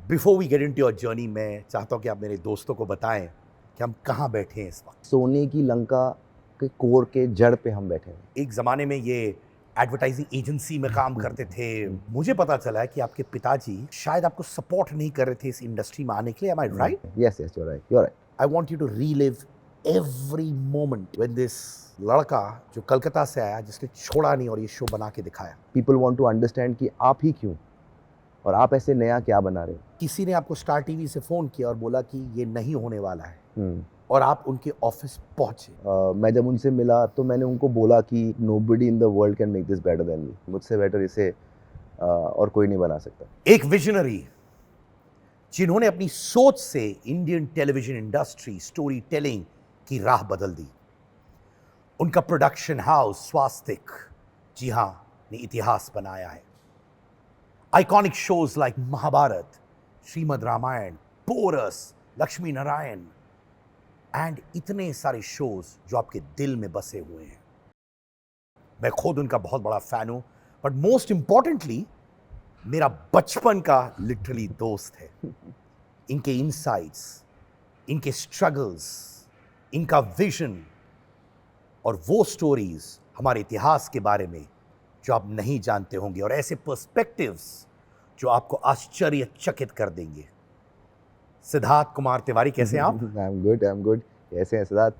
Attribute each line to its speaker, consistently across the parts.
Speaker 1: Before we get into your journey, मैं चाहता हूँ कि आप मेरे दोस्तों को बताएं कि हम कहाँ बैठे हैं इस वक्त।
Speaker 2: सोने की लंका के कोर के जड़ पे हम बैठे हैं।
Speaker 1: एक ज़माने में ये एडवर्टाइजिंग एजेंसी में काम करते थे। मुझे पता चला है कि आपके पिताजी शायद आपको सपोर्ट नहीं कर रहे थे इस इंडस्ट्री में आने के लिए। Am I right?
Speaker 2: Yes yes, you are right, you are right.
Speaker 1: I want you to relive every moment when this लड़का जो कलकत्ता से आया, जिसने छोड़ा नहीं और ये शो बना के दिखाया।
Speaker 2: पीपल वांट टू अंडरस्टैंड कि आप ही क्यों और आप ऐसे नया क्या बना रहे
Speaker 1: किसी ने आपको स्टार टीवी से फ़ोन किया और बोला कि ये नहीं होने वाला है,
Speaker 2: हो।
Speaker 1: और आप उनके ऑफिस पहुंचे।
Speaker 2: मैं जब उनसे मिला तो मैंने उनको बोला कि nobody in the world can make this better than मी। मुझसे बेटर इसे और कोई नहीं बना सकता।
Speaker 1: एक विजनरी जिन्होंने अपनी सोच से Indian television industry story telling की राह बदल दी। उनका प्रोडक्शन हाउस स्वास्तिक, जी हां, ने इतिहास बनाया है। Iconic shows like Mahabharat, Shrimad Ramayan, Porus, Lakshmi Narayan and इतने सारे शोज जो आपके दिल में बसे हुए हैं। मैं खुद उनका बहुत बड़ा फैन हूं, बट मोस्ट इंपॉर्टेंटली मेरा बचपन का लिटरली दोस्त है। इनके इनसाइट्स, इनके स्ट्रगल्स, इनका विजन और वो स्टोरीज हमारे इतिहास के बारे में जो आप नहीं जानते होंगे, और ऐसे पर्सपेक्टिव्स जो आपको आश्चर्यचकित कर देंगे। सिद्धार्थ कुमार तिवारी, कैसे हैं आप?
Speaker 2: I am good. कैसे हैं सिद्धार्थ?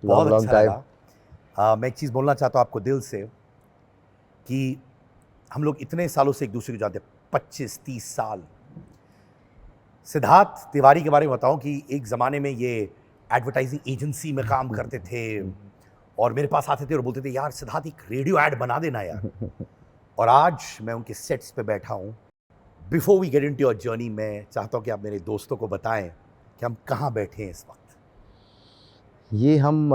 Speaker 1: बहुत
Speaker 2: Long
Speaker 1: अच्छा
Speaker 2: time.
Speaker 1: लगा। मैं एक चीज़ बोलना चाहता हूँ आपको दिल से कि हम लोग इतने सालों से एक दूसरे को जानते हैं, 25-30 साल। सिद्धार्थ तिवारी के बारे में बताऊं कि एक ज़माने में ये एडवर्टाइजिंग एजेंसी में काम करते थे, और मेरे पास आते थे और बोलते थे, यार सिद्धार्थ एक रेडियो ऐड बना देना यार। और आज मैं उनके सेट्स पे बैठा हूँ। Before we get into your journey, मैं चाहता हूँ कि आप मेरे दोस्तों को बताएं कि हम कहाँ बैठे हैं इस वक्त।
Speaker 2: ये हम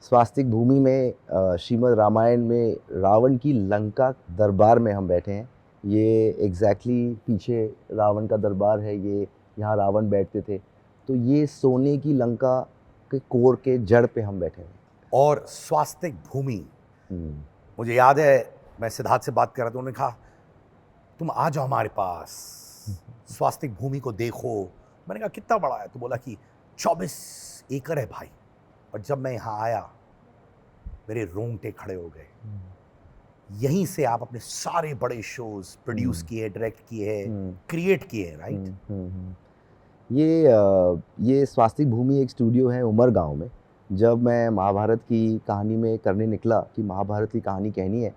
Speaker 2: स्वास्तिक भूमि में श्रीमद् रामायण में रावण की लंका दरबार में हम बैठे हैं। ये एग्जैक्टली पीछे रावण का दरबार है। ये यहाँ रावण बैठते थे। तो ये सोने की लंका के कोर के जड़ पे हम बैठे हैं।
Speaker 1: और स्वास्तिक भूमि, मुझे याद है मैं सिद्धार्थ से बात कर रहा था, उन्होंने कहा तुम आ जाओ हमारे पास, स्वास्तिक भूमि को देखो। मैंने कहा कितना बड़ा है? तो बोला कि 24 एकड़ है भाई। और जब मैं यहाँ आया मेरे रोंगटे खड़े हो गए। यहीं से आप अपने सारे बड़े शोज प्रोड्यूस किए, डायरेक्ट किए, क्रिएट किए, राइट?
Speaker 2: ये स्वास्तिक भूमि एक स्टूडियो है उमरगांव में। जब मैं महाभारत की कहानी में करने निकला कि महाभारत की कहानी कहनी है,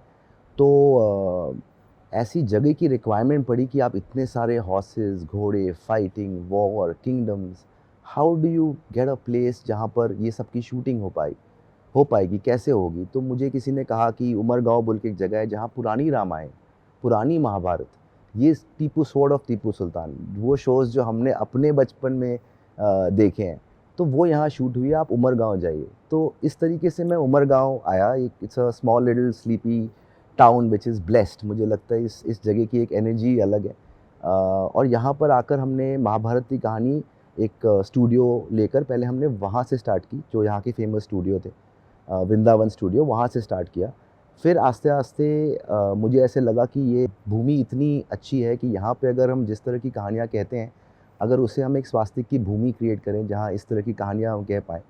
Speaker 2: तो ऐसी जगह की रिक्वायरमेंट पड़ी कि आप इतने सारे हॉर्सेस, घोड़े, fighting, war, kingdoms, how do you get a place जहाँ पर ये सब की शूटिंग हो पाएगी, कैसे होगी? तो मुझे किसी ने कहा कि उमरगांव बोल के एक जगह है जहाँ पुरानी रामायण, पुरानी महाभारत, ये टीपू, स्वॉर्ड ऑफ टीपू सुल्तान, वो शोज़ जो हमने अपने बचपन में देखे हैं, तो वो यहाँ शूट हुई है, आप उमरगांव जाइए। तो इस तरीके से मैं उमरगांव आया। It's a small little sleepy town which is blessed. मुझे लगता है इस जगह की एक एनर्जी अलग है। और यहाँ पर आकर हमने महाभारत की कहानी एक स्टूडियो लेकर, पहले हमने वहाँ से स्टार्ट की, जो यहाँ के फेमस स्टूडियो थे, वृंदावन स्टूडियो, वहाँ से स्टार्ट किया। फिर आस्ते आस्ते मुझे ऐसे लगा कि ये भूमि इतनी अच्छी है कि यहाँ पे अगर हम जिस तरह की कहानियाँ कहते हैं, अगर उसे हम एक स्वास्तिक की भूमि क्रिएट करें जहाँ इस तरह की कहानियाँ हम कह पाएँ,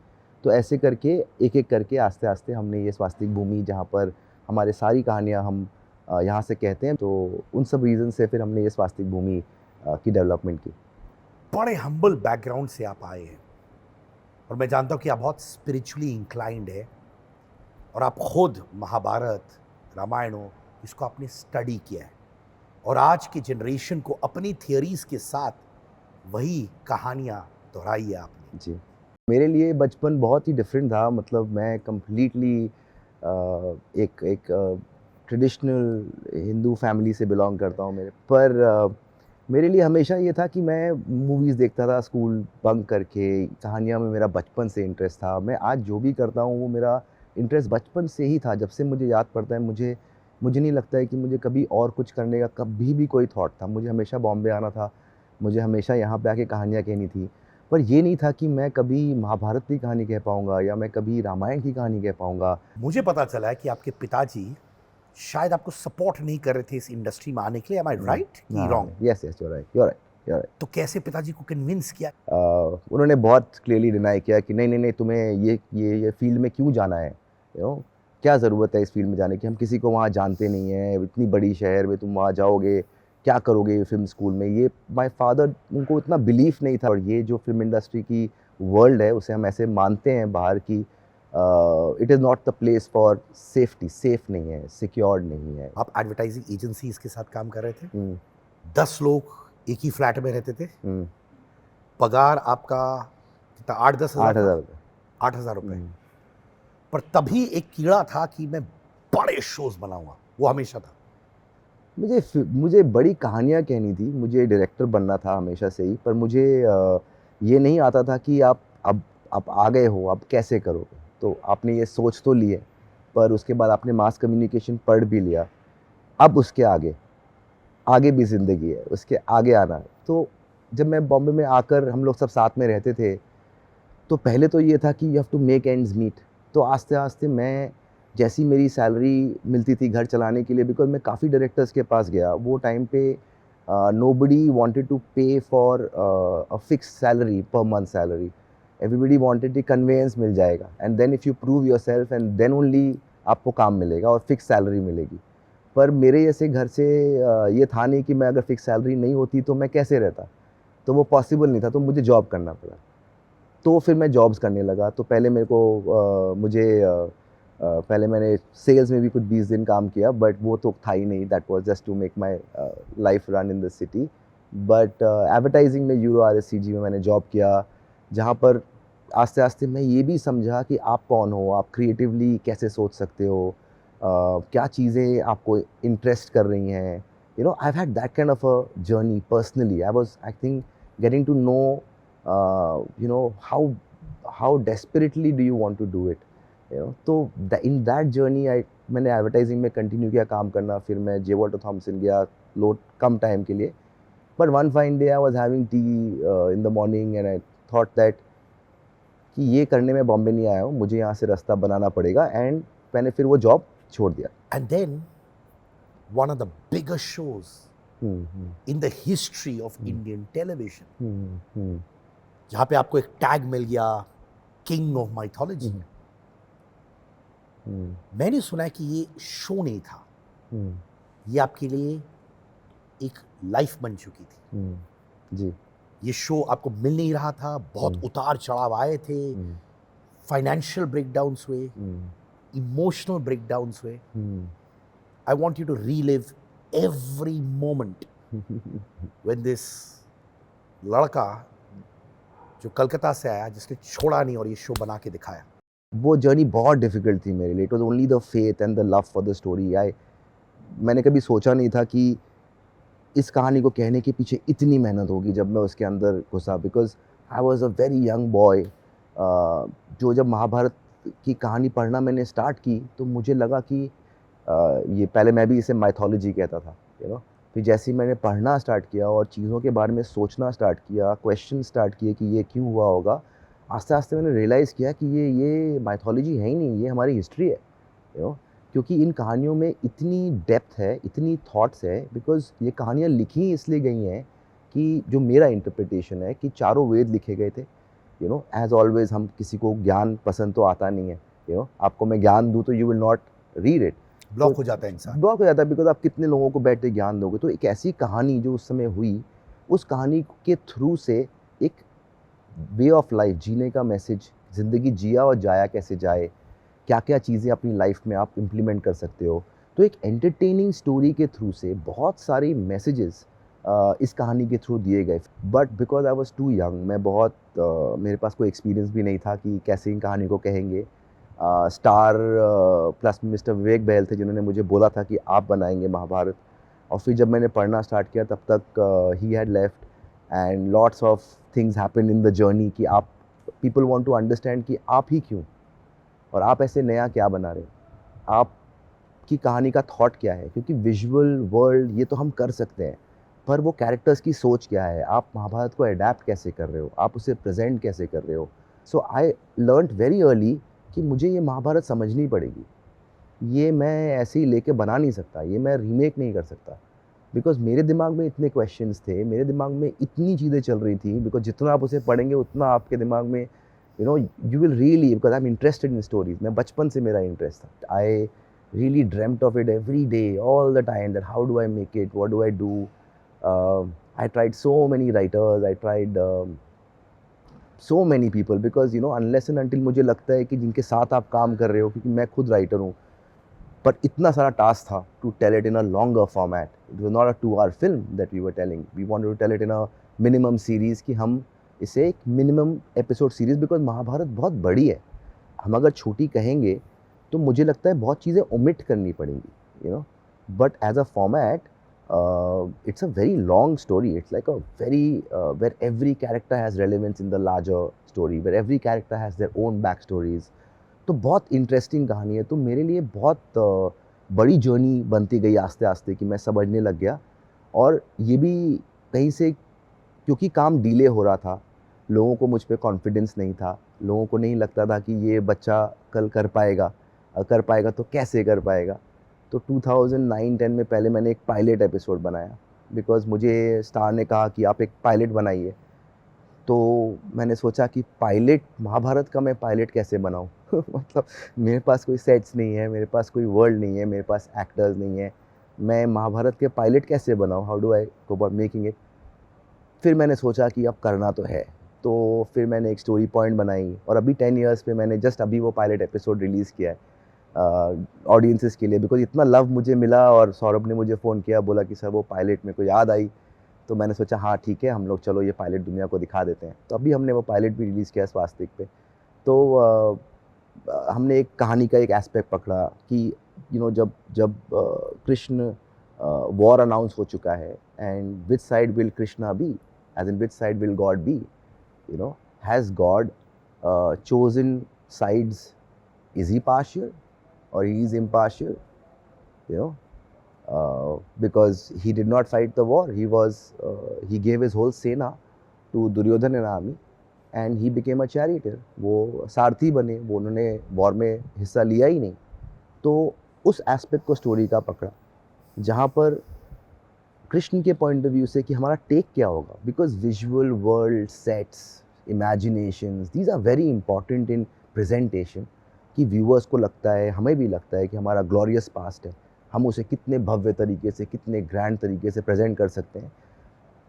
Speaker 2: तो ऐसे करके एक एक करके आस्ते आस्ते हमने ये स्वास्तिक भूमि, जहाँ पर हमारे सारी कहानियाँ हम यहाँ से कहते हैं, तो उन सब रीज़न से फिर हमने ये स्वास्तिक भूमि की डेवलपमेंट की।
Speaker 1: बड़े हम्बल बैकग्राउंड से आप आए हैं, और मैं जानता हूँ कि आप बहुत स्पिरिचुअली इंक्लाइंड है, और आप खुद महाभारत, रामायणों, इसको आपने स्टडी किया है, और आज की जनरेशन को अपनी थियरीज के साथ वही कहानियाँ दोहराई है आपने।
Speaker 2: जी, मेरे लिए बचपन बहुत ही डिफरेंट था। मतलब मैं कम्प्लीटली एक ट्रेडिशनल हिंदू फैमिली से बिलोंग करता हूँ। मेरे लिए हमेशा ये था कि मैं मूवीज़ देखता था स्कूल बंक करके। कहानियाँ में मेरा बचपन से इंटरेस्ट था। मैं आज जो भी करता हूँ वो मेरा इंटरेस्ट बचपन से ही था। जब से मुझे याद पड़ता है, मुझे नहीं लगता है कि मुझे कभी और कुछ करने का कभी भी कोई थॉट था। मुझे हमेशा बॉम्बे आना था, मुझे हमेशा यहाँ पे आके कहानियाँ कहनी थी, पर ये नहीं था कि मैं कभी महाभारत की कहानी कह पाऊँगा या मैं कभी रामायण की कहानी कह पाऊँगा।
Speaker 1: मुझे पता चला है कि आपके पिताजी शायद आपको सपोर्ट नहीं कर रहे थे इस इंडस्ट्री में आने के लिए। एम आई राइट कि wrong?
Speaker 2: Yes yes, you are right, you are right. Yeah.
Speaker 1: तो कैसे पिताजी को कन्विंस किया?
Speaker 2: उन्होंने बहुत क्लियरली डिनाई किया कि नहीं नहीं नहीं, तुम्हें ये फील्ड में क्यों जाना है, क्या ज़रूरत है इस फील्ड में जाने की, हम किसी को वहाँ जानते नहीं हैं, इतनी बड़ी शहर में तुम वहाँ जाओगे, क्या करोगे फिल्म स्कूल में। ये माय फादर, उनको इतना बिलीफ नहीं था। और ये जो फिल्म इंडस्ट्री की वर्ल्ड है उसे हम ऐसे मानते हैं बाहर की, it is not the place for safety, safe नहीं है, सिक्योर्ड नहीं है।
Speaker 1: आप एडवर्टाइजिंग एजेंसीज के साथ काम कर रहे थे,
Speaker 2: हम्म,
Speaker 1: 10 लोग एक ही फ्लैट में रहते थे,
Speaker 2: हम्म,
Speaker 1: पगार आपका कितना, 8-10
Speaker 2: 8,000
Speaker 1: हज़ार?
Speaker 2: रुपये।
Speaker 1: 8,000 रुपये। पर तभी एक कीड़ा था कि मैं बड़े शोज बनाऊंगा, वो हमेशा था।
Speaker 2: मुझे बड़ी कहानियाँ कहनी थी, मुझे डायरेक्टर बनना था हमेशा से ही, पर मुझे ये नहीं आता था कि आप आ गए हो, अब कैसे करोगे। तो आपने ये सोच तो ली है, पर उसके बाद आपने मास कम्युनिकेशन पढ़ भी लिया, अब उसके आगे आगे भी ज़िंदगी है, उसके आगे आना है। तो जब मैं बॉम्बे में आकर, हम लोग सब साथ में रहते थे, तो पहले तो ये था कि you have to make ends meet. तो आस्ते आस्ते मैं, जैसी मेरी सैलरी मिलती थी घर चलाने के लिए, बिकॉज मैं काफ़ी डायरेक्टर्स के पास गया वो टाइम पे, nobody wanted to pay for a fix salary, per month salary. Everybody wanted कि कन्वेंस मिल जाएगा, and then if you prove yourself and then only आपको काम मिलेगा और फिक्स सैलरी मिलेगी। पर मेरे जैसे घर से ये था नहीं कि मैं, अगर फिक्स सैलरी नहीं होती तो मैं कैसे रहता, तो वो पॉसिबल नहीं था, तो मुझे जॉब करना पड़ा। तो फिर मैं जॉब्स करने लगा। तो पहले मेरे को पहले मैंने सेल्स में भी कुछ 20 दिन काम किया, बट वो तो था ही नहीं, that was just to make my life run in the city. But advertising में, यूरो RSCG में मैंने जॉब किया, जहाँ पर आस्ते आस्ते मैं ये भी समझा कि आप कौन हो, आप क्रिएटिवली कैसे सोच सकते हो, क्या चीज़ें आपको इंटरेस्ट कर रही हैं। I had that kind of a journey personally. I think getting to know how desperately do you want to do it, तो in that journey मैंने एडवर्टाइजिंग में कंटिन्यू किया काम करना। फिर मैं जे वॉल्टर थॉमसन गया लो कम टाइम के लिए, but one fine day I was having T in the morning and I thought that कि ये करने में बॉम्बे नहीं आया हूँ, मुझे यहाँ से रास्ता बनाना पड़ेगा, एंड मैंने फिर वो जॉब छोड़ दिया।
Speaker 1: And then one of the biggest shows in the history of Indian television, जहाँ पे आपको एक टैग मिल गया, किंग ऑफ माइथोलॉजी। मैंने सुना है कि ये शो नहीं था, ये आपके लिए एक लाइफ बन चुकी थी।
Speaker 2: जी।
Speaker 1: ये शो आपको मिल नहीं रहा था, बहुत उतार चढ़ाव आए थे, फाइनेंशियल ब्रेकडाउन्स हुए, इमोशनल ब्रेकडाउन्स हुए। I want you to relive every moment when this लड़का जो कलकत्ता से आया, जिसने छोड़ा नहीं और ये शो बना के दिखाया।
Speaker 2: वो जर्नी बहुत डिफ़िकल्ट थी मेरे लिए। It was only the faith and the love for the story. मैंने कभी सोचा नहीं था कि इस कहानी को कहने के पीछे इतनी मेहनत होगी जब मैं उसके अंदर घुसा, because I was a very young boy. जो जब महाभारत की कहानी पढ़ना मैंने स्टार्ट की, तो मुझे लगा कि ये, पहले मैं भी इसे माइथोलॉजी कहता था, फिर जैसे ही मैंने पढ़ना स्टार्ट किया और चीज़ों के बारे में सोचना स्टार्ट किया, क्वेश्चन स्टार्ट किए कि ये क्यों हुआ होगा, आस्ते आस्ते मैंने रियलाइज़ किया कि ये माइथोलॉजी है ही नहीं, ये हमारी हिस्ट्री है। क्योंकि इन कहानियों में इतनी डेप्थ है, इतनी थॉट्स है, बिकॉज ये कहानियाँ लिखी इसलिए गई हैं कि, जो मेरा इंटरप्रिटेशन है, कि चारों वेद लिखे गए थे। एज ऑलवेज, हम किसी को ज्ञान पसंद तो आता नहीं है। आपको मैं ज्ञान दूँ तो you will not read it,
Speaker 1: block हो जाता है इंसान,
Speaker 2: ब्लॉक हो जाता है, बिकॉज आप कितने लोगों को बैठ के ज्ञान दोगे। तो एक ऐसी कहानी जो उस समय हुई, उस कहानी के थ्रू से एक वे ऑफ लाइफ जीने का मैसेज, ज़िंदगी जिया और जाया कैसे जाए, क्या क्या चीज़ें अपनी लाइफ में आप इम्प्लीमेंट कर सकते हो। तो एक एंटरटेनिंग स्टोरी के थ्रू से बहुत सारे मैसेजेस इस कहानी के थ्रू दिए गए। But because I was too young, मैं बहुत मेरे पास कोई एक्सपीरियंस भी नहीं था कि कैसे इन कहानी को कहेंगे। स्टार प्लस मिस्टर विवेक बहल थे जिन्होंने मुझे बोला था कि आप बनाएंगे महाभारत। और फिर जब मैंने पढ़ना स्टार्ट किया, तब तक he had left and lots of things happen in the journey, कि आप, पीपल वांट टू अंडरस्टैंड कि आप ही क्यों, और आप ऐसे नया क्या बना रहे हो, आपकी कहानी का थॉट क्या है। क्योंकि विजुअल वर्ल्ड ये तो हम कर सकते हैं, पर वो कैरेक्टर्स की सोच क्या है, आप महाभारत को अडेप्ट कैसे कर रहे हो, आप उसे प्रेजेंट कैसे कर रहे हो। सो आई लर्नड वेरी अर्ली कि मुझे ये महाभारत समझनी पड़ेगी, ये मैं ऐसे ही लेके बना नहीं सकता, ये मैं रीमेक नहीं कर सकता। बिकॉज मेरे दिमाग में इतने क्वेश्चंस थे, मेरे दिमाग में इतनी चीज़ें चल रही थी, बिकॉज जितना आप उसे पढ़ेंगे उतना आपके दिमाग में you will really, because I am interested in stories. मैं बचपन से मेरा इंटरेस्ट था, आई really dreamt of it every day, all the time, that how do I make it, what do I do. I tried so many writers, I tried so many people, because unless and until मुझे लगता है कि जिनके साथ आप काम कर रहे हो, क्योंकि मैं खुद राइटर हूँ, पर इतना सारा टास्क था to tell it in a longer format. It was not a 2-hour film that we were telling, we wanted to tell it in a minimum series, कि हम इसे एक minimum episode series, because Mahabharat बहुत बड़ी है, हम अगर छोटी कहेंगे तो मुझे लगता है बहुत चीज़ें ओमिट करनी पड़ेंगी, but as a format it's a very long story. It's like a very where every character has relevance in the larger story, where every character has their own backstories. तो बहुत इंटरेस्टिंग कहानी है, तो मेरे लिए बहुत बड़ी जर्नी बनती गई आस्ते आस्ते, कि मैं समझने लग गया। और ये भी कहीं से, क्योंकि काम डिले हो रहा था, लोगों को मुझ पे कॉन्फिडेंस नहीं था, लोगों को नहीं लगता था कि ये बच्चा कल कर पाएगा तो कैसे कर पाएगा। तो 2009-10 में पहले मैंने एक पायलट एपिसोड बनाया, बिकॉज़ मुझे स्टार ने कहा कि आप एक पायलट बनाइए। तो मैंने सोचा कि पायलट, महाभारत का मैं पायलट कैसे बनाऊँ मतलब मेरे पास कोई सेट्स नहीं है, मेरे पास कोई वर्ल्ड नहीं है, मेरे पास एक्टर्स नहीं है, मैं महाभारत के पायलट कैसे बनाऊँ, how do I go about making it. फिर मैंने सोचा कि अब करना तो है, तो फिर मैंने एक स्टोरी पॉइंट बनाई, और अभी 10 इयर्स पे मैंने जस्ट अभी वो पायलट एपिसोड रिलीज़ किया है ऑडियंसेस के लिए, बिकॉज इतना लव मुझे मिला। और सौरभ ने मुझे फ़ोन किया, बोला कि सर वो पायलट मेरे को याद आई। तो मैंने सोचा हाँ ठीक है, हम लोग चलो ये पायलट दुनिया को दिखा देते हैं। तो अभी हमने वो पायलट भी रिलीज़ किया स्वास्तिक पे। तो हमने एक कहानी का एक एस्पेक्ट पकड़ा कि जब जब कृष्ण वॉर अनाउंस हो चुका है, and which side will Krishna be, as in which side will God be, has God chosen sides, is he partial or he is impartial, because he did not fight the war, he gave his whole sena to Duryodhana army and he became a charioteer, वो सारथी बने, वो उन्होंने war में हिस्सा लिया ही नहीं। तो उस एस्पेक्ट को स्टोरी का पकड़ा, जहाँ पर कृष्ण के पॉइंट ऑफ व्यू से कि हमारा टेक क्या होगा, because visual world, sets, imaginations, these are very important in presentation, कि व्यूअर्स को लगता है, हमें भी लगता है कि हमारा ग्लोरियस पास्ट है, हम उसे कितने भव्य तरीके से, कितने ग्रैंड तरीके से प्रेजेंट कर सकते हैं।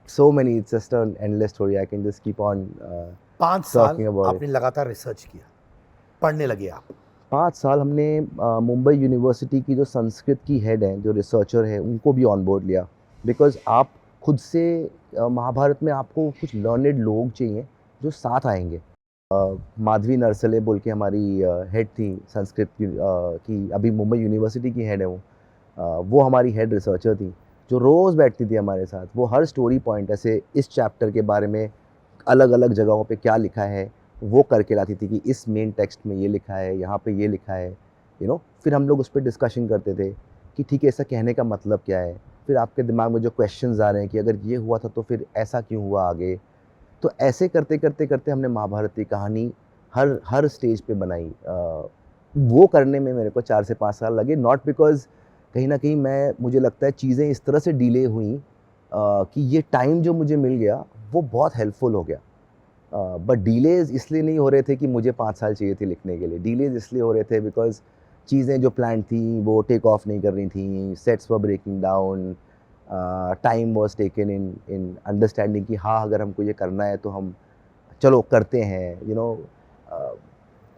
Speaker 2: So many, it's just an endless story, I can just keep on
Speaker 1: 5 साल आपने लगातार रिसर्च किया, पढ़ने लगे आप?
Speaker 2: 5 साल हमने मुंबई यूनिवर्सिटी की जो संस्कृत की हेड हैं, जो रिसर्चर है, उनको भी ऑन बोर्ड लिया, बिकॉज आप खुद से महाभारत में आपको कुछ लर्नेड लोग चाहिए जो साथ आएंगे। माधवी नरसले बोल के हमारी हेड थी संस्कृत की, अभी मुंबई यूनिवर्सिटी की हेड है वो हमारी हेड रिसर्चर थी, जो रोज़ बैठती थी हमारे साथ। वो हर स्टोरी पॉइंट, ऐसे इस चैप्टर के बारे में अलग अलग जगहों पे क्या लिखा है वो करके लाती थी, कि इस मेन टेक्स्ट में ये लिखा है, यहाँ पे ये लिखा है, फिर हम लोग उस पर डिस्कशन करते थे कि ठीक है, ऐसा कहने का मतलब क्या है। फिर आपके दिमाग में जो क्वेश्चंस आ रहे हैं कि अगर ये हुआ था तो फिर ऐसा क्यों हुआ आगे। तो ऐसे करते करते करते हमने महाभारत की कहानी हर स्टेज पे बनाई। वो करने में मेरे को 4 से 5 साल लगे, नॉट बिकॉज कहीं ना कहीं मुझे लगता है चीज़ें इस तरह से डिले हुई कि ये टाइम जो मुझे मिल गया वो बहुत हेल्पफुल हो गया। बट डिलेज इसलिए नहीं हो रहे थे कि मुझे 5 साल चाहिए थे लिखने के लिए, डिलेज इसलिए हो रहे थे बिकॉज चीज़ें जो प्लान थी वो टेक ऑफ नहीं कर रही थी, sets were breaking down, time was taken in understanding कि हाँ अगर हमको ये करना है तो हम चलो करते हैं।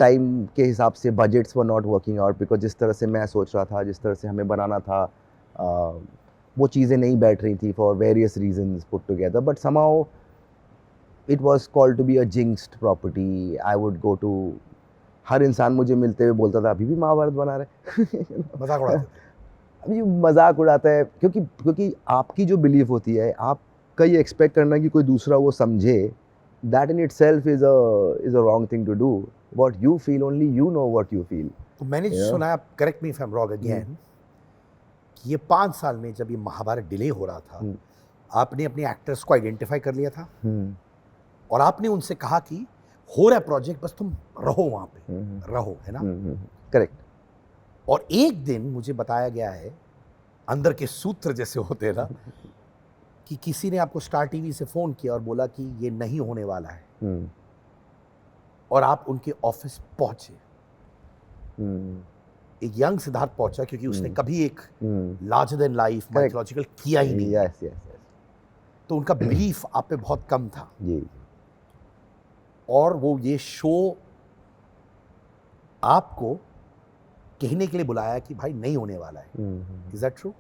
Speaker 2: टाइम के हिसाब से budgets were not working out, because जिस तरह से मैं सोच रहा था, जिस तरह से हमें बनाना था, वो चीज़ें नहीं बैठ रही थी for various reasons put together. But somehow it was called to be a jinxed property. I would go to, हर इंसान मुझे मिलते हुए बोलता था अभी भी महाभारत बना रहे
Speaker 1: मजाक उड़ाते थे।
Speaker 2: अभी मजाक उड़ाता है, क्योंकि आपकी जो बिलीफ होती है, आपका ये एक्सपेक्ट करना कि कोई दूसरा वो समझे, that in itself is a wrong thing to do. What you feel, only you know what you feel.
Speaker 1: तो मैंने सुना, correct me if I am wrong again, कि ये 5 साल में जब ये महाभारत डिले हो रहा था, आपने अपने एक्टर्स को आइडेंटिफाई कर लिया था और आपने उनसे कहा कि हो रहा है प्रोजेक्ट, बस तुम रहो वहाँ पे, रहो, है ना?
Speaker 2: करेक्ट।
Speaker 1: और एक दिन मुझे बताया गया है अंदर के सूत्र जैसे होते हैं ना, कि किसी ने आपको स्टार टीवी से फोन किया और बोला कि ये नहीं होने वाला है,
Speaker 2: हम्म,
Speaker 1: और आप उनके ऑफिस पहुंचे।
Speaker 2: हम्म,
Speaker 1: एक यंग सिद्धार्थ पहुंचा क्योंकि उसने कभी एक
Speaker 2: hmm,
Speaker 1: larger than life
Speaker 2: Correct.
Speaker 1: Mythological किया ही नहीं,
Speaker 2: यस यस यस,
Speaker 1: तो उनका बिलीफ आप पे बहुत कम था,
Speaker 2: जी,
Speaker 1: और वो ये शो आपको कहने के लिए बुलाया कि भाई नहीं होने वाला है। Is that true?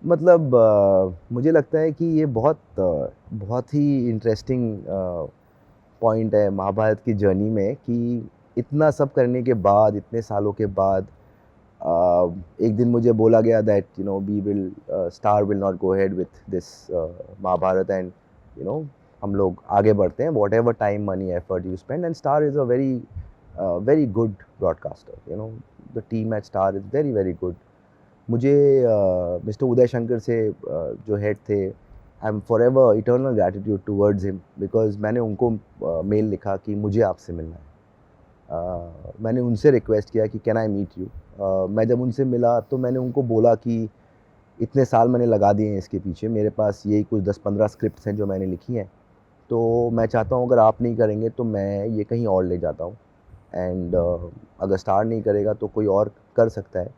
Speaker 2: मतलब मुझे लगता है कि ये बहुत ही इंटरेस्टिंग पॉइंट है महाभारत की जर्नी में कि इतना सब करने के बाद, इतने सालों के बाद एक दिन मुझे बोला गया that you know we will Star will not go ahead with this Mahabharat, and you know हम लोग आगे बढ़ते हैं, whatever time money effort you spend, and Star is a very good broadcaster, you know the team at Star is very very good. मुझे mister Uday Shankar से जो head थे, I am forever eternal gratitude towards him, because मैंने उनको mail लिखा कि मुझे आपसे मिलना है। मैंने उनसे रिक्वेस्ट किया कि कैन आई मीट यू। मैं जब उनसे मिला तो मैंने उनको बोला कि इतने साल मैंने लगा दिए हैं इसके पीछे, मेरे पास यही कुछ 10-15 स्क्रिप्ट्स हैं जो मैंने लिखी हैं, तो मैं चाहता हूँ अगर आप नहीं करेंगे तो मैं ये कहीं और ले जाता हूँ, एंड अगर स्टार नहीं करेगा तो कोई और कर सकता है।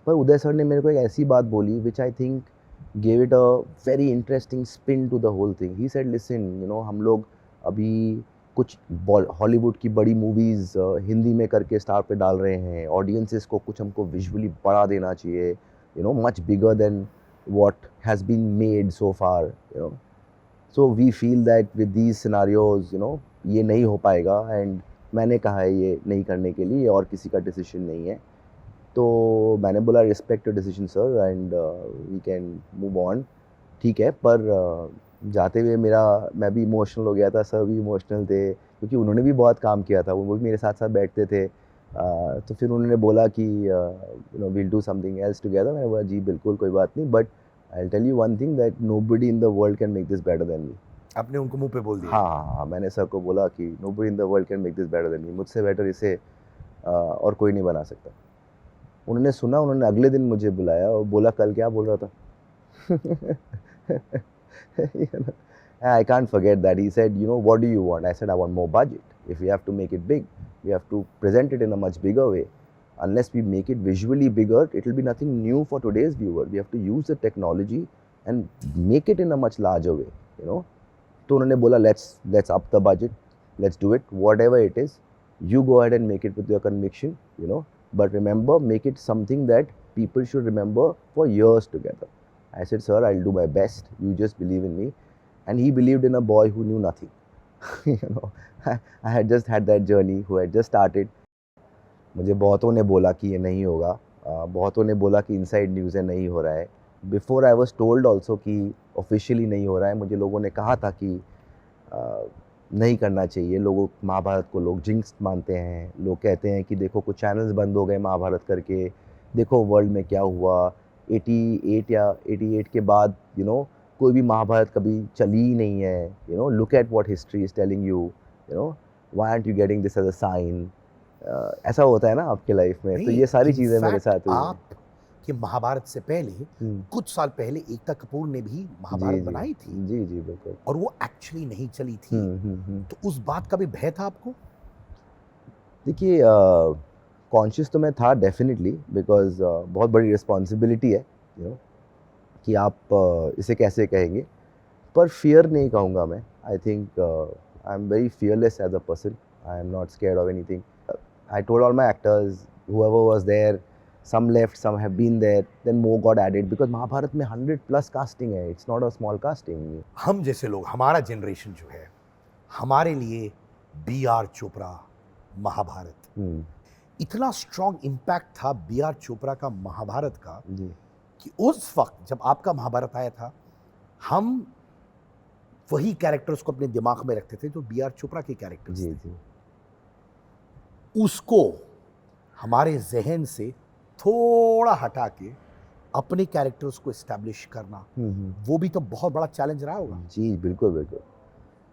Speaker 2: पर उदय सर ने मेरे को एक ऐसी बात बोली which I think gave it a very interesting spin to the whole thing. He said listen, you know हम लोग अभी कुछ हॉलीवुड की बड़ी मूवीज़ हिंदी में करके स्टार पे डाल रहे हैं, ऑडियंसेस को कुछ हमको विजुअली बढ़ा देना चाहिए, you know much bigger than what has been made so far, you know, so we feel that with these scenarios, you know, ये नहीं हो पाएगा, एंड मैंने कहा है ये नहीं करने के लिए, और किसी का डिसीजन नहीं है। तो मैंने बोला respect your decision sir, and we can move on, ठीक है। पर जाते हुए मैं भी इमोशनल हो गया था, सर भी इमोशनल थे, क्योंकि उन्होंने भी बहुत काम किया था, वो भी मेरे साथ साथ बैठते थे। तो फिर उन्होंने बोला कि you know we'll do something else together. मैंने बोला जी बिल्कुल, कोई बात नहीं, but I will tell you one thing that nobody in the world can make this better than me.
Speaker 1: आपने उनको मुंह पे बोल दिया?
Speaker 2: हाँ हाँ हाँ, मैंने सर को बोला कि nobody in the world can make this better than मी, मुझसे बेटर इसे और कोई नहीं बना सकता। उन्होंने सुना, उन्होंने अगले दिन मुझे बुलाया और बोला कल क्या बोल रहा था। You know, I can't forget that. He said, you know, what do you want? I said, I want more budget. If we have to make it big, we have to present it in a much bigger way. Unless we make it visually bigger, it will be nothing new for today's viewer. We have to use the technology and make it in a much larger way, you know. तो उन्होंने बोला let's up the budget, let's do it, whatever it is. You go ahead and make it with your conviction, you know. But remember, make it something that people should remember for years together. I said, sir, I'll do my best. You just believe in me. And he believed in a boy who knew nothing. You know, I had just had that journey, who had just started. मुझे बहुतों ने बोला कि ये नहीं होगा, बहुतों ने बोला कि इनसाइड न्यूज़ है, नहीं हो रहा है। Before I was told also कि ऑफिशियली नहीं हो रहा है, मुझे लोगों ने कहा था कि नहीं करना चाहिए। लोगों महाभारत को लोग जिंक्स मानते हैं, लोग कहते हैं कि देखो कुछ चैनल्स बंद हो गए महाभारत करके, देखो वर्ल्ड में क्या हुआ। 88 के बाद यू नो कोई भी महाभारत कभी चली ही नहीं है। You know look at what history is telling you, you know why aren't you getting this as a sign. ऐसा होता है ना आपके लाइफ में, तो ये सारी चीज़ें मेरे साथ हुई।
Speaker 1: आप कि महाभारत से पहले कुछ साल पहले एकता कपूर ने भी महाभारत बनाई थी,
Speaker 2: जी जी बिल्कुल,
Speaker 1: और वो एक्चुअली नहीं चली थी। तो उस बात का भी भय था आपको?
Speaker 2: देखिए कॉन्शियस तो मैं था डेफिनेटली, बिकॉज बहुत बड़ी रिस्पॉन्सिबिलिटी है, यू नो, कि आप इसे कैसे कहेंगे। पर फियर नहीं कहूँगा मैं। I think I am very fearless as a person, I am not scared of anything. I told all my actors whoever was there, some left, some have been there, then more got added, because Mahabharat में 100+ casting है, it's not a small casting.
Speaker 1: हम जैसे लोग, हमारा generation जो है, हमारे लिए B.R. चोपड़ा महाभारत इतना स्ट्रॉन्ग इम्पैक्ट था B.R. चोपड़ा का महाभारत का
Speaker 2: जी
Speaker 1: कि उस वक्त जब आपका महाभारत आया था, हम वही कैरेक्टर्स को अपने दिमाग में रखते थे जो B.R. चोपड़ा के कैरेक्टर्स
Speaker 2: जी
Speaker 1: थे।
Speaker 2: जी
Speaker 1: उसको हमारे जहन से थोड़ा हटा के अपने कैरेक्टर्स को एस्टैब्लिश करना, वो भी तो बहुत बड़ा चैलेंज रहा होगा।
Speaker 2: जी बिल्कुल बिल्कुल,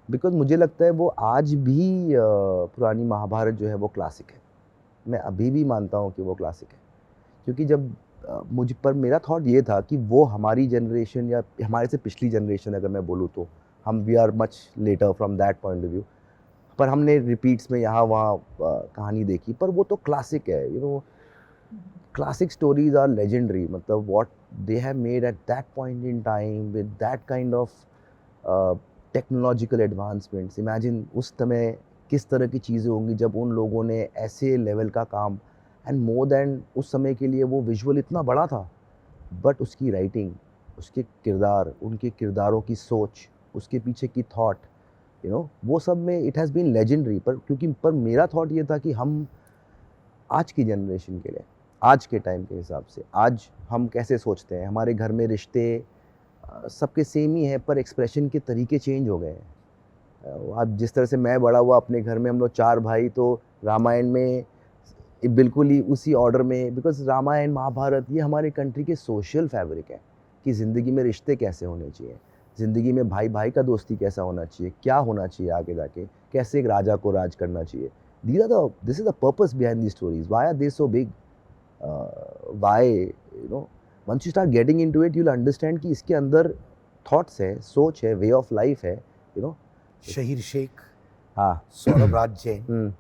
Speaker 2: बिकॉज मुझे लगता है वो आज भी पुरानी महाभारत जो है वो क्लासिक है। मैं अभी भी मानता हूँ कि वो क्लासिक है, क्योंकि जब मुझ पर मेरा थॉट ये था कि वो हमारी जनरेशन या हमारे से पिछली जनरेशन अगर मैं बोलूँ तो हम we are much later from that point of view, पर हमने रिपीट्स में यहाँ वहाँ कहानी देखी, पर वो तो क्लासिक है, you no, classic stories are legendary. मतलब what they have made at that point in time with that kind of technological advancements. Imagine उस समय किस तरह की चीज़ें होंगी जब उन लोगों ने ऐसे लेवल का काम, एंड मोर देन उस समय के लिए वो विजुअल इतना बड़ा था, बट उसकी राइटिंग, उसके किरदार, उनके किरदारों की सोच, उसके पीछे की थॉट, यू नो, वो सब में इट हैज़ बीन लेजेंडरी। पर मेरा थॉट ये था कि हम आज की जनरेशन के लिए, आज के टाइम के हिसाब से, आज हम कैसे सोचते हैं, हमारे घर में रिश्ते सबके सेम ही हैं, पर एक्सप्रेशन के तरीके चेंज हो गए हैं। अब जिस तरह से मैं बड़ा हुआ अपने घर में, हम लोग 4 भाई, तो रामायण में बिल्कुल ही उसी ऑर्डर में, बिकॉज रामायण महाभारत ये हमारे कंट्री के सोशल फैब्रिक है कि ज़िंदगी में रिश्ते कैसे होने चाहिए, ज़िंदगी में भाई भाई का दोस्ती कैसा होना चाहिए, क्या होना चाहिए आगे जाके, कैसे एक राजा को राज करना चाहिए। This is the purpose behind these stories. Why are they so big? Why, you know, once you start getting into it, you'll understand कि इसके अंदर thoughts है, सोच है, way of life है, you know.
Speaker 1: शहीर शेख,
Speaker 2: हाँ,
Speaker 1: सौरभ राज जैन,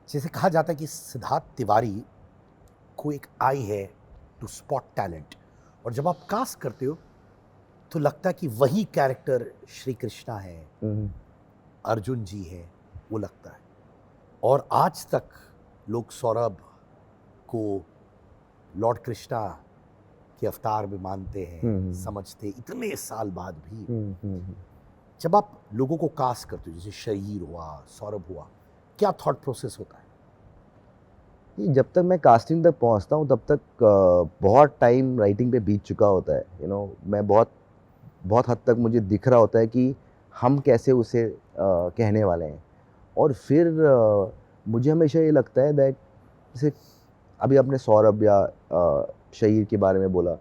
Speaker 1: जैसे कहा जाता है कि सिद्धार्थ तिवारी को एक आई है टू स्पॉट टैलेंट, और जब आप कास्ट करते हो तो लगता है कि वही कैरेक्टर श्री कृष्णा है, अर्जुन जी है, वो लगता है। और आज तक लोग सौरभ को लॉर्ड कृष्णा के अवतार में मानते हैं, समझते, इतने साल बाद भी। जब आप लोगों को कास्ट करते हो, जैसे शहीर हुआ, सौरभ हुआ, क्या थॉट प्रोसेस होता है?
Speaker 2: जब तक मैं कास्टिंग तक पहुंचता हूं तब तक बहुत टाइम राइटिंग पे बीत चुका होता है, यू नो, मैं बहुत हद तक मुझे दिख रहा होता है कि हम कैसे उसे कहने वाले हैं। और फिर मुझे हमेशा ये लगता है दैट, जैसे अभी आपने सौरभ या शहीर के बारे में बोला,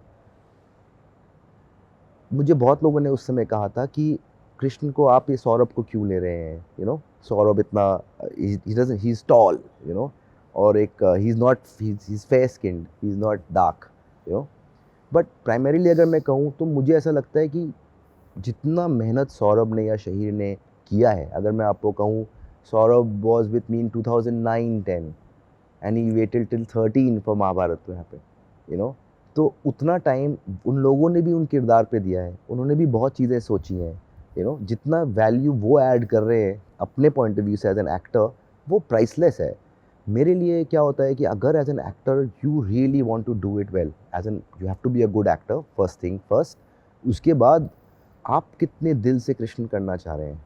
Speaker 2: मुझे बहुत लोगों ने उस समय कहा था कि कृष्ण को आप ये सौरभ को क्यों ले रहे हैं, यू नो, सौरभ इतना he is tall, you know, और एक ही is fair skinned, he is not dark, you know. But primarily अगर मैं कहूँ तो मुझे ऐसा लगता है कि जितना मेहनत सौरभ ने या शहीर ने किया है, अगर मैं आपको कहूँ, Saurabh was with me in 2009-10 and he waited till 13 for Mahabharat to happen, you no. तो उतना टाइम उन लोगों ने भी उन किरदार पे दिया है, उन्होंने भी बहुत चीज़ें सोची हैं, यू नो, जितना वैल्यू वो ऐड कर रहे हैं अपने पॉइंट ऑफ व्यू से एज एन एक्टर, वो प्राइसलेस है। मेरे लिए क्या होता है कि अगर as an actor you really want to do it well, as an you have to be a good actor, first thing first. उसके बाद आप कितने दिल से कृष्ण करना चाह रहे हैं,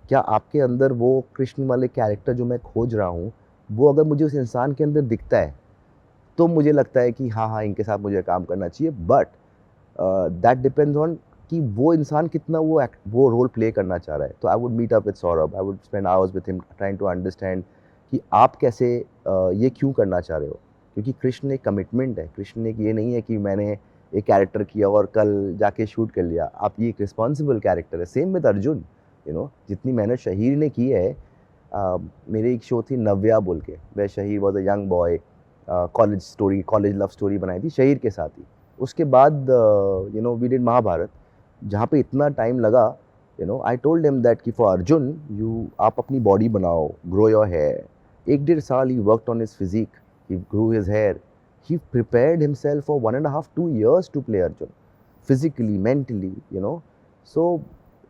Speaker 2: क्या आपके अंदर वो कृष्ण वाले कैरेक्टर जो मैं खोज रहा हूँ, वो अगर मुझे उस इंसान के अंदर दिखता है तो मुझे लगता है कि हाँ, इनके साथ मुझे काम करना चाहिए। बट दैट डिपेंड्स ऑन कि वो इंसान कितना वो रोल प्ले करना चाह रहा है। तो I would meet up with Saurabh, I would spend hours with him trying to understand कि आप कैसे ये क्यों करना चाह रहे हो, क्योंकि कृष्ण एक कमिटमेंट है। कृष्ण एक ये नहीं है कि मैंने एक कैरेक्टर किया और कल जाके शूट कर लिया। आप ये एक रिस्पॉन्सिबल कैरेक्टर है। Same with Arjun, you know, जितनी मेहनत शहीर ने की है। मेरी एक शो थी नव्या बोल के, वह Shaheer was a young boy, college love story बनाई थी शहीर के साथ ही। उसके बाद you know we did Mahabharat, जहाँ पे इतना टाइम लगा, you know, I told him that कि फॉर अर्जुन आप अपनी बॉडी बनाओ, ग्रो योर हेयर। 1-1.5 साल ही worked on his physique, he grew his hair, he prepared himself for 1.5-2 years to play Arjun, physically, mentally, you know. So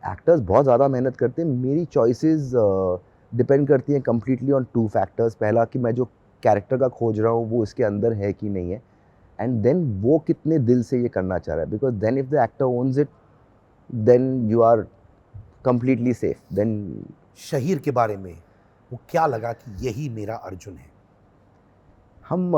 Speaker 2: actors बहुत ज़्यादा मेहनत करते हैं। मेरी choices डिपेंड करती हैं completely on 2 factors। पहला कि मैं जो कैरेक्टर का खोज रहा हूँ वो इसके अंदर है कि नहीं है, एंड देन वो कितने दिल से ये करना चाह रहा है, because then if the actor owns it then you are completely safe। Then
Speaker 1: Shaheer के बारे में वो क्या लगा कि यही मेरा अर्जुन है?
Speaker 2: हम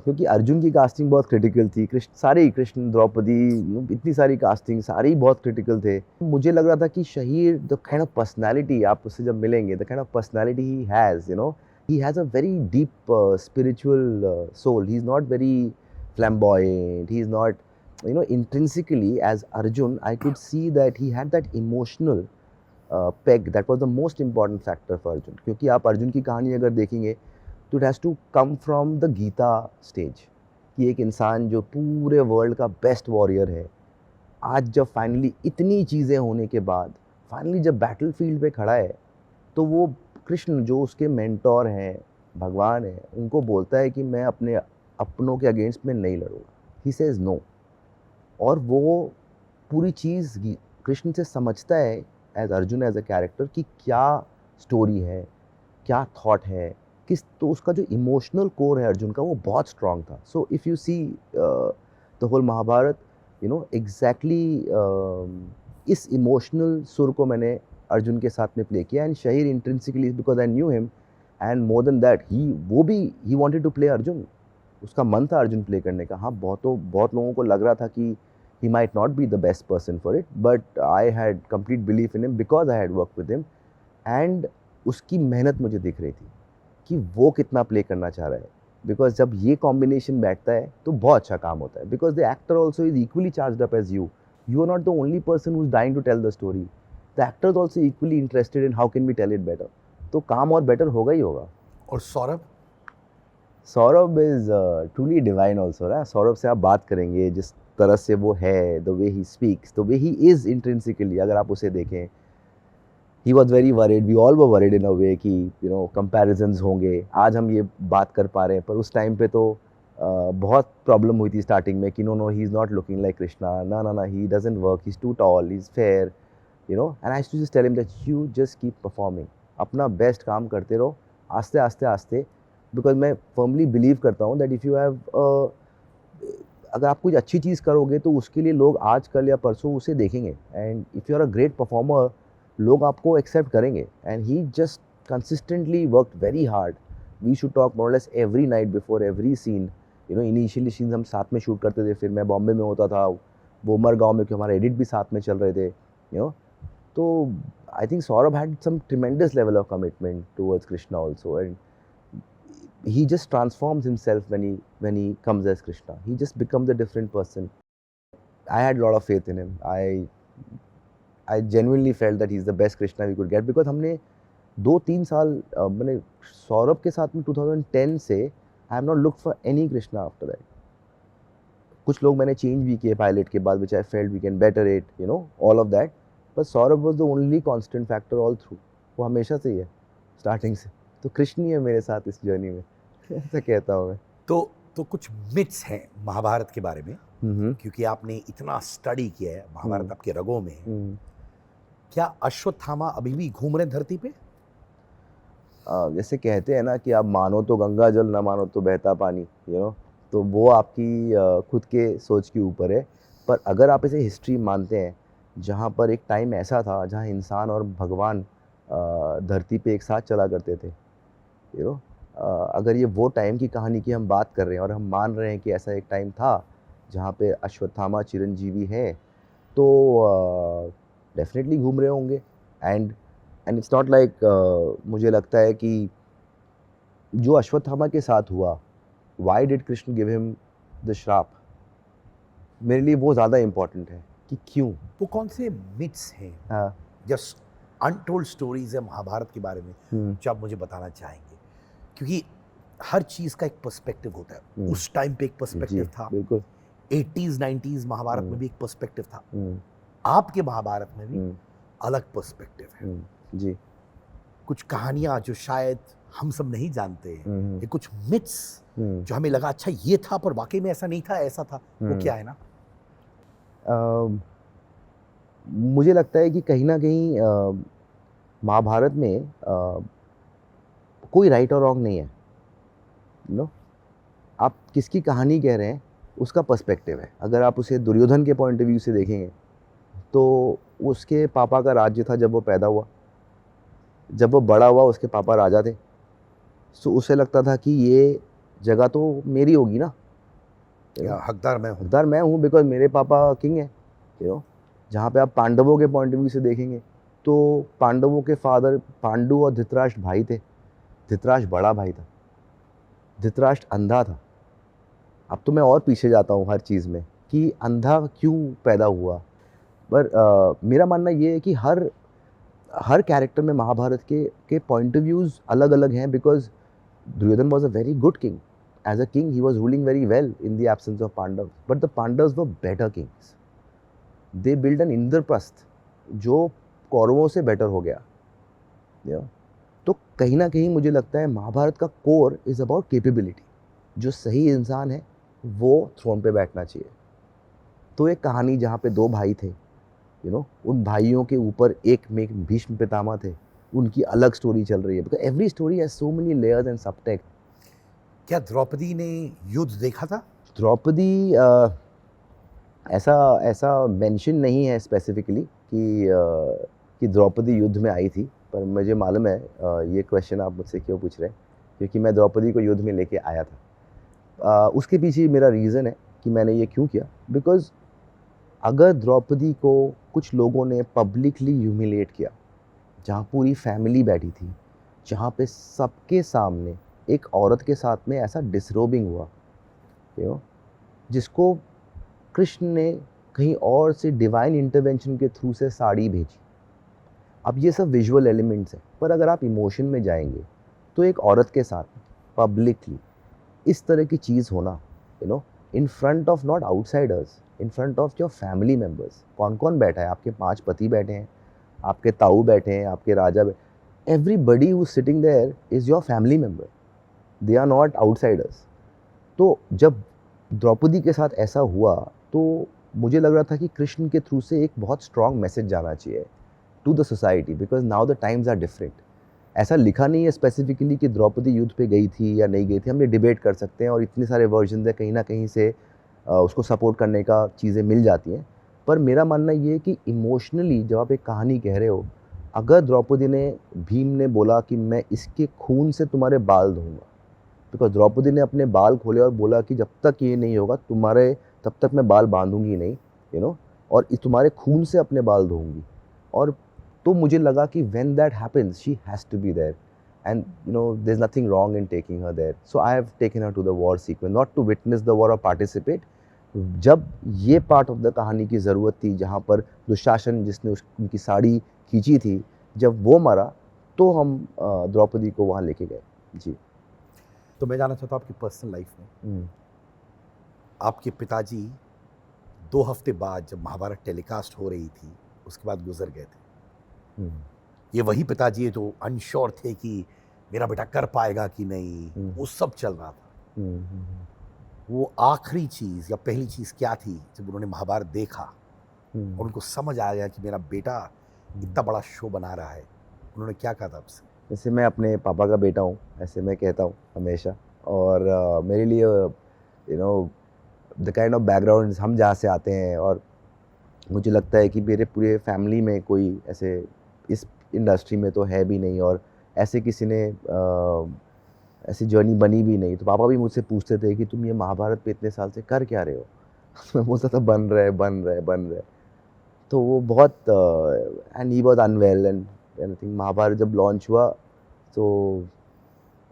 Speaker 2: क्योंकि अर्जुन की कास्टिंग बहुत क्रिटिकल थी, कृष्ण, द्रौपदी, इतनी सारी कास्टिंग, सारे ही बहुत क्रिटिकल थे। मुझे लग रहा था कि Shaheer, the kind of personality, आप उससे जब मिलेंगे, the kind of personality he has, you know, he has a very deep spiritual soul. He is not very flamboyant, he is not, you know, intrinsically as Arjun, I could see that he had that emotional peg that was the most important factor for Arjun। क्योंकि आप अर्जुन की कहानी अगर देखेंगे तो it has to come from the Gita stage। कि एक इंसान जो पूरे वर्ल्ड का बेस्ट वॉरियर है, आज जब फाइनली इतनी चीज़ें होने के बाद फाइनली जब बैटल फील्ड पे खड़ा है, तो वो कृष्ण जो उसके मेंटोर हैं, भगवान हैं, उनको बोलता है कि मैं अपने अपनों के अगेंस्ट में नहीं लड़ूंगा। He says no. और वो पूरी चीज़ कृष्ण से समझता है as Arjun as a character कि क्या स्टोरी है, क्या थॉट है, किस, तो उसका जो इमोशनल कोर है अर्जुन का वो बहुत स्ट्रांग था। So if you see the whole Mahabharat, you know exactly इस इमोशनल सुर को मैंने अर्जुन के साथ में प्ले किया। And Shaheer intrinsically because I knew him, and more than that he wanted to play Arjun. उसका मन था अर्जुन प्ले करने का। हाँ, बहुत लोगों को लग रहा था कि he might not be the best person for it, but I had complete belief in him because I had worked with him, and उसकी मेहनत मुझे दिख रही थी कि वो कितना प्ले करना चाह रहा है। बिकॉज जब ये कॉम्बिनेशन बैठता है तो बहुत अच्छा काम होता है। Because the actor also is equally charge up as you are not the only person who is dying to tell the story, the actor is also equally interested in how can we tell it better. तो काम और better होगा ही होगा।
Speaker 1: और Saurabh?
Speaker 2: Saurabh is truly divine also ना। सौरभ से आप बात करेंगे, जिस तरह से वो है, the way he speaks, the way he is intrinsically, अगर आप उसे देखें, he was very worried, we all were worried in a way कि यू नो कंपैरिजन्स होंगे। आज हम ये बात कर पा रहे हैं, पर उस टाइम पे तो बहुत प्रॉब्लम हुई थी स्टार्टिंग में कि no he is not looking like Krishna, ना he doesn't work, he is too tall, he is fair, you know. And I too just tell him that you just keep performing, अपना best काम करते रहो, आस्ते आस्ते आस्ते। बिकॉज मैं firmly believe करता हूँ दैट इफ़ यू हैव, अगर आप कुछ अच्छी चीज़ करोगे तो उसके लिए लोग आज कल या परसों उसे देखेंगे। And if you are a great performer, लोग आपको एक्सेप्ट करेंगे। And he just consistently worked very hard. We should talk more less every night before every scene. You know initially scenes हम साथ में शूट करते थे, फिर मैं बॉम्बे में होता था, वो उमरगांव में, कि हमारे एडिट भी साथ में चल रहे थे, यू नो। तो I think Saurabh had some tremendous level of commitment towards Krishna also, and he just transforms himself when he comes as Krishna. He just becomes a different person. I had a lot of faith in him. I genuinely felt that he's the best Krishna we could get, because हमने 2-3 साल मैंने सौरभ के साथ में 2010 से I have not looked for any Krishna after that. कुछ लोग मैंने चेंज भी किए पायलट के बाद, which I felt we can better it, you know, all of that. But Saurabh was the only constant factor all through. वो हमेशा से ही है, स्टार्टिंग से। तो कृष्ण ही है मेरे साथ इस जर्नी में, ऐसा कहता हूँ मैं।
Speaker 1: तो कुछ मिथ्स हैं महाभारत के बारे में, क्योंकि आपने इतना स्टडी किया है, महाभारत आपके रगों में है। क्या अश्वत्थामा अभी भी घूम रहे हैं धरती पे?
Speaker 2: जैसे कहते हैं ना कि आप मानो तो गंगा जल, ना मानो तो बहता पानी, यू नो। तो वो आपकी खुद के सोच के ऊपर है। पर अगर आप इसे हिस्ट्री मानते हैं, जहाँ पर एक टाइम ऐसा था जहाँ इंसान और भगवान धरती पे एक साथ चला करते थे, यू नो, अगर ये वो टाइम की कहानी की हम बात कर रहे हैं और हम मान रहे हैं कि ऐसा एक टाइम था जहाँ पे अश्वत्थामा चिरंजीवी है, तो डेफिनेटली घूम रहे होंगे। एंड इट्स नॉट लाइक, मुझे लगता है कि जो अश्वत्थामा के साथ हुआ, why did Krishna give him the श्राप, मेरे लिए वो ज़्यादा इम्पोर्टेंट है कि क्यों।
Speaker 1: वो कौन से मिथ्स हैं,
Speaker 2: हाँ,
Speaker 1: जस्ट अनटोल्ड स्टोरीज है महाभारत के बारे में जो आप मुझे बताना चाहेंगे? क्योंकि हर चीज का एक पर्सपेक्टिव होता है। उस टाइम पे एक पर्सपेक्टिव था,
Speaker 2: बिल्कुल
Speaker 1: 80s 90s महाभारत में भी एक पर्सपेक्टिव था, आपके महाभारत में भी अलग पर्सपेक्टिव है।
Speaker 2: जी।
Speaker 1: कुछ कहानियां जो शायद हम सब नहीं जानते हैं, ये कुछ मिथ्स जो हमें लगा अच्छा ये था पर वाकई में ऐसा नहीं था, ऐसा था, वो क्या है ना?
Speaker 2: मुझे लगता है कि कहीं ना कहीं महाभारत में कोई राइट और रॉन्ग नहीं है, यू नो। आप किसकी कहानी कह रहे हैं उसका पर्सपेक्टिव है। अगर आप उसे दुर्योधन के पॉइंट ऑफ व्यू से देखेंगे, तो उसके पापा का राज्य था जब वो पैदा हुआ, जब वो बड़ा हुआ उसके पापा राजा थे, सो उसे लगता था कि ये जगह तो मेरी होगी ना,
Speaker 1: हकदार मैं
Speaker 2: हूँ बिकॉज मेरे पापा किंग है, यू नो। जहाँ पे आप पांडवों के पॉइंट ऑफ व्यू से देखेंगे, तो पांडवों के फादर पांडु और धृतराष्ट्र भाई थे। धृतराष्ट्र बड़ा भाई था, धृतराष्ट्र अंधा था। अब तो मैं और पीछे जाता हूँ हर चीज़ में कि अंधा क्यों पैदा हुआ। पर मेरा मानना ये है कि हर कैरेक्टर में महाभारत के पॉइंट ऑफ व्यूज़ अलग अलग हैं, because Duryodhan was a very good king as a king he was ruling very well in the absence of Pandavas, but the Pandavas were better kings. They built an Indraprasth जो कौरवों से better हो गया. you know? तो कहीं ना कहीं मुझे लगता है महाभारत का कोर इज अबाउट केपेबिलिटी. जो सही इंसान है वो थ्रोन पे बैठना चाहिए. तो एक कहानी जहाँ पे दो भाई थे, उन भाइयों के ऊपर एक में भीष्म पितामह थे, उनकी अलग स्टोरी चल रही है. Because every story has so many layers and subtext.
Speaker 1: क्या द्रौपदी ने युद्ध देखा था?
Speaker 2: द्रौपदी ऐसा मेंशन नहीं है स्पेसिफिकली कि द्रौपदी युद्ध में आई थी, पर मुझे मालूम है ये क्वेश्चन आप मुझसे क्यों पूछ रहे हैं, क्योंकि मैं द्रौपदी को युद्ध में लेके आया था. उसके पीछे मेरा रीज़न है कि मैंने ये क्यों किया. बिकॉज अगर द्रौपदी को कुछ लोगों ने पब्लिकली ह्यूमिलेट किया, जहाँ पूरी फैमिली बैठी थी, जहाँ पे सबके सामने एक औरत के साथ में ऐसा डिसरोबिंग हुआ, जिसको कृष्ण ने कहीं और से डिवाइन इंटरवेंशन के थ्रू से साड़ी भेजी. अब ये सब विजुअल एलिमेंट्स हैं, पर अगर आप इमोशन में जाएंगे तो एक औरत के साथ पब्लिकली इस तरह की चीज़ होना, in front of not outsiders, in front of your family members. कौन कौन बैठा है? आपके 5 पति बैठे हैं, आपके ताऊ बैठे हैं, आपके राजा बैठे. Everybody who sitting there is your family member. They are not outsiders. तो जब द्रौपदी के साथ ऐसा हुआ तो मुझे लग रहा था कि कृष्ण के थ्रू से एक बहुत स्ट्रॉन्ग मैसेज जाना चाहिए to the society, because now the times are different. ऐसा लिखा नहीं है स्पेसिफिकली कि द्रौपदी युद्ध पे गई थी या नहीं गई थी. हम ये डिबेट कर सकते हैं और इतने सारे वर्जन है, कहीं ना कहीं से उसको सपोर्ट करने का चीज़ें मिल जाती हैं. पर मेरा मानना ये है कि इमोशनली जब आप एक कहानी कह रहे हो, अगर द्रौपदी ने, भीम ने बोला कि मैं इसके खून से तुम्हारे बाल धोऊंगा, बिकॉज द्रौपदी ने अपने बाल खोले और बोला कि जब तक ये नहीं होगा तुम्हारे, तब तक मैं बाल बांधूंगी नहीं, और तुम्हारे खून से अपने बाल धोऊंगी. और तो मुझे लगा कि when that happens she has to be there, and there's nothing wrong in taking her there. So I have taken her to the war sequence, not to witness the war or participate. जब ये part of the कहानी की ज़रूरत थी, जहाँ पर दुशासन जिसने उनकी साड़ी खींची थी, जब वो मरा तो हम द्रौपदी को वहाँ लेके गए. जी.
Speaker 1: तो मैं जानना चाहता हूँ आपकी पर्सनल लाइफ में आपके पिताजी 2 हफ्ते बाद जब महाभारत टेलीकास्ट हो रही थी उसके बाद गुजर गए थे. ये वही पिताजी है जो अनश्योर थे कि मेरा बेटा कर पाएगा कि नहीं, वो सब चल रहा था. वो आखिरी चीज़ या पहली चीज़ क्या थी जब उन्होंने महाभारत देखा और उनको समझ आ गया कि मेरा बेटा इतना बड़ा शो बना रहा है, उन्होंने क्या कहा था आपसे?
Speaker 2: जैसे मैं अपने पापा का बेटा हूँ, ऐसे मैं कहता हूँ हमेशा. और मेरे लिए द काइंड ऑफ बैकग्राउंड हम जहाँ से आते हैं, और मुझे लगता है कि मेरे पूरे फैमिली में कोई ऐसे इस इंडस्ट्री में तो है भी नहीं, और ऐसे किसी ने ऐसी जर्नी बनी भी नहीं. तो पापा भी मुझसे पूछते थे कि तुम ये महाभारत पे इतने साल से कर क्या रहे हो. मैं बोलता था बन रहे. तो वो बहुत and he was unwell and anything. Mahabharat जब लॉन्च हुआ तो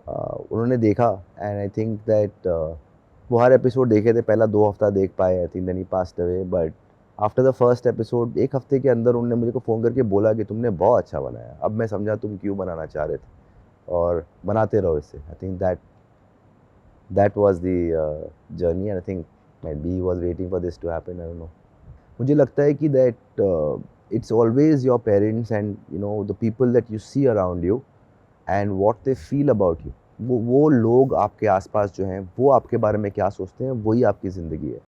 Speaker 2: उन्होंने देखा, एंड आई थिंक दैट वो हर एपिसोड देखे थे. पहला 2 हफ्ता देख पाए, I think then he passed away. But after the first episode 1 हफ्ते के अंदर उन्होंने मुझे को फ़ोन करके बोला कि तुमने बहुत अच्छा बनाया. अब मैं समझा तुम क्यों बनाना चाह रहे थे, और बनाते रहो इससे. I think that was the journey, and I think might be he was waiting for this to happen. I don't know. मुझे लगता है कि that it's always your parents and the people that you see around you and what they feel about you. वो लोग आपके आसपास जो हैं वो आपके बारे में क्या सोचते हैं, वही आपकी ज़िंदगी है.